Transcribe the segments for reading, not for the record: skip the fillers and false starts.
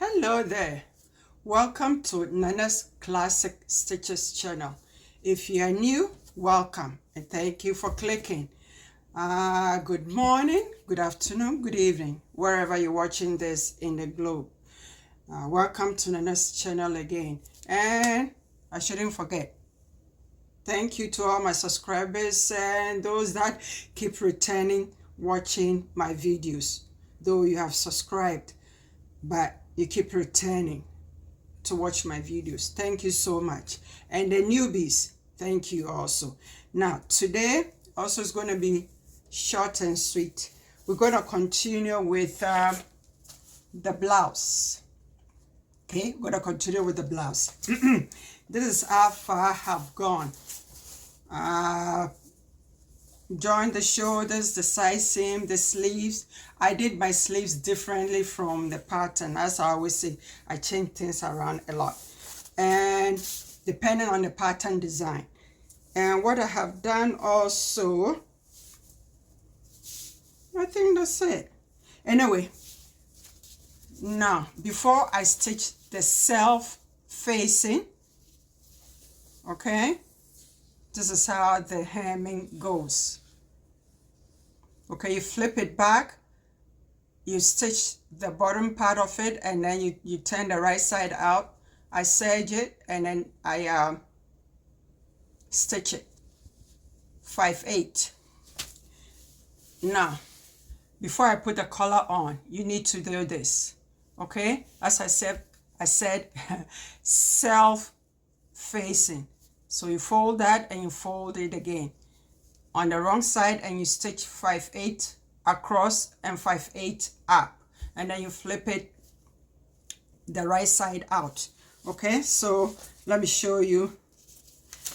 Hello there, welcome to Nana's Classic Stitches channel. If you are new, welcome and thank you for clicking. Good morning, good afternoon, good evening, wherever you're watching this in the globe. Welcome to Nana's channel again. And I shouldn't forget, thank you to all my subscribers and those that keep returning watching my videos. Though you have subscribed, but you keep returning to watch my videos. Thank you so much. And the newbies, thank you also. Now, today also is going to be short and sweet. We're going to continue with the blouse. Okay, we're going to continue with the blouse. This is how far I have gone. Join the shoulders, the side seam, the sleeves. I did my sleeves differently from the pattern. As I always say, I change things around a lot. And depending on the pattern design. And what I have done also, I think that's it. Anyway, now, before I stitch the self-facing, okay, this is how the hemming goes. Okay, you flip it back, you stitch the bottom part of it, and then you turn the right side out. I serge it, and then I stitch it 5/8. Now, before I put the collar on, you need to do this. Okay, as I said self-facing. So you fold that and you fold it again on the wrong side, and you stitch 5/8 across and 5/8 up, and then you flip it the right side out. Okay, so let me show you.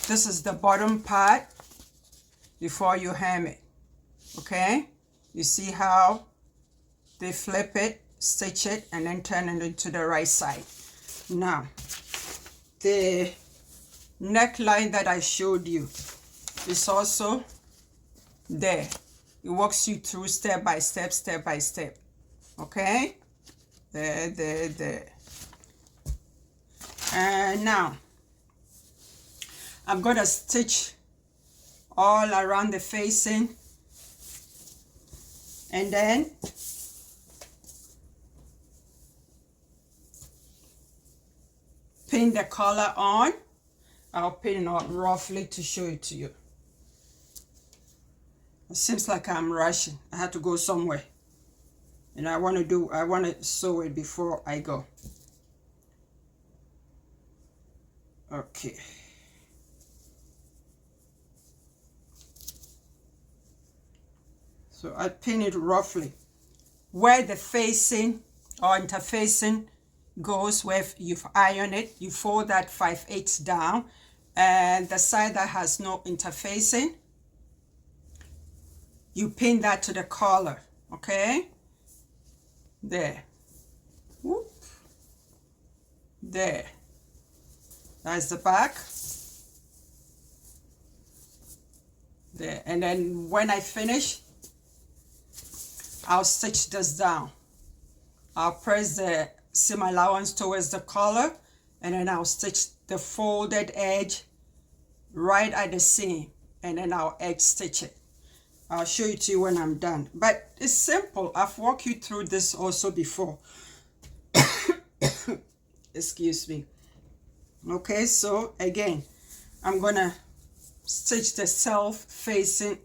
This is the bottom part before you hem it. Okay, you see how they flip it, stitch it, and then turn it into the right side. Now, the neckline that I showed you is also there. It walks you through step by step. Okay, there. And now I'm gonna stitch all around the facing, and then pin the collar on. I'll pin it on roughly to show it to you. It seems like I'm rushing. I had to go somewhere, and I want to sew it before I go. Okay. So I pin it roughly where the facing or interfacing goes, where you've ironed it. You fold that 5/8 down, and the side that has no interfacing, you pin that to the collar. Okay, there. Whoop. There. That's the back. There. And then when I finish, I'll stitch this down. I'll press the seam allowance towards the collar, and then I'll stitch the folded edge right at the seam, and then I'll edge stitch it. I'll show it to you when I'm done, but it's simple. I've walked you through this also before. Excuse me. Okay, so again, I'm gonna stitch the self-facing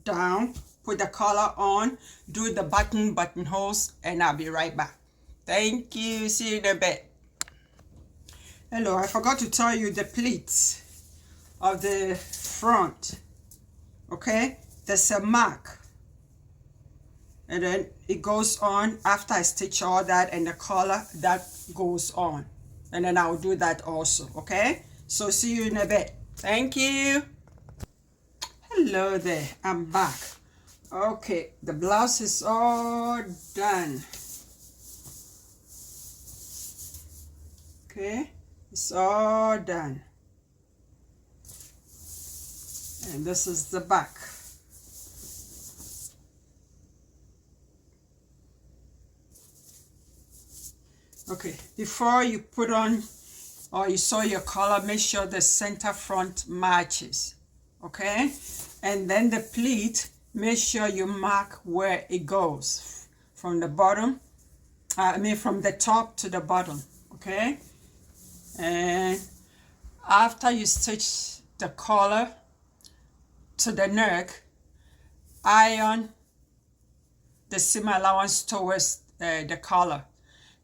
down, put the collar on, do the buttonholes, and I'll be right back. Thank you. See you in a bit. Hello, I forgot to tell you the pleats of the front. Okay, there's a mark, and then it goes on after I stitch all that, and the collar that goes on, and then I'll do that also. Okay, so see you in a bit. Thank you. Hello there, I'm back. Okay, the blouse is all done. Okay, it's all done. And this is the back. Okay, before you put on or you sew your collar, make sure the center front matches. Okay, and then the pleat, make sure you mark where it goes from the bottom, from the top to the bottom. Okay, and after you stitch the collar to the neck, iron the seam allowance towards the collar,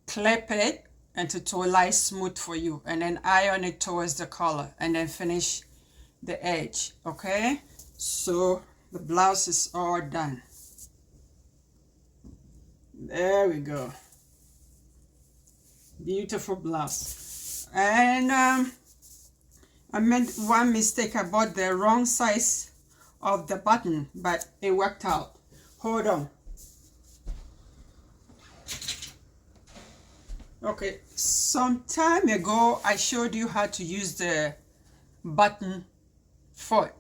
clip it until it lies smooth for you, and then iron it towards the collar, and then finish the edge. Okay, so the blouse is all done. There we go, beautiful blouse. And I made one mistake. I bought the wrong size of the button, but it worked out. Hold on. Okay, some time ago I showed you how to use the button foot.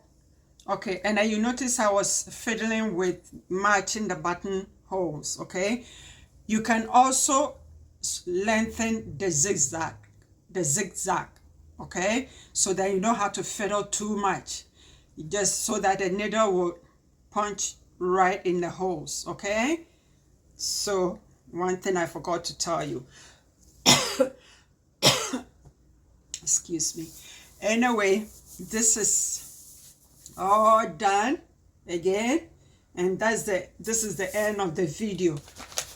Okay, and then you notice I was fiddling with matching the button holes. Okay, you can also lengthen the zigzag, okay, so that you don't have to fiddle too much, just so that the needle will punch right in the holes. Okay, so one thing I forgot to tell you, excuse me. Anyway, this is all done again, and this is the end of the video.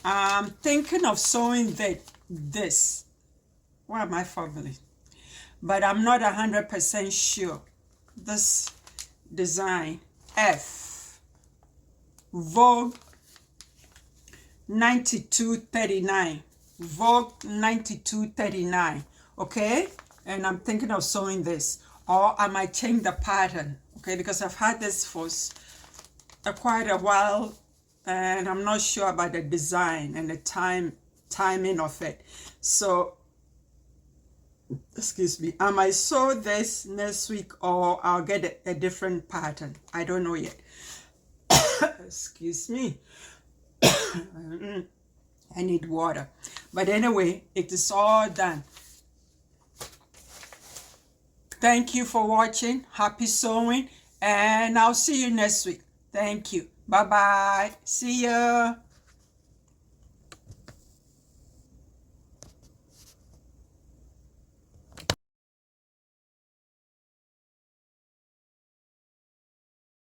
I'm thinking of sewing this. Why am I fumbling? But I'm not 100% sure. This design, F Vogue 9239, Vogue 9239. Okay, and I'm thinking of sewing this, or I might change the pattern. Okay, because I've had this for quite a while, and I'm not sure about the design and the timing of it. So excuse me, I might sew this next week, or I'll get a different pattern. I don't know yet. Excuse me. I need water. But anyway, it is all done. Thank you for watching. Happy sewing, and I'll see you next week. Thank you. Bye bye. See ya.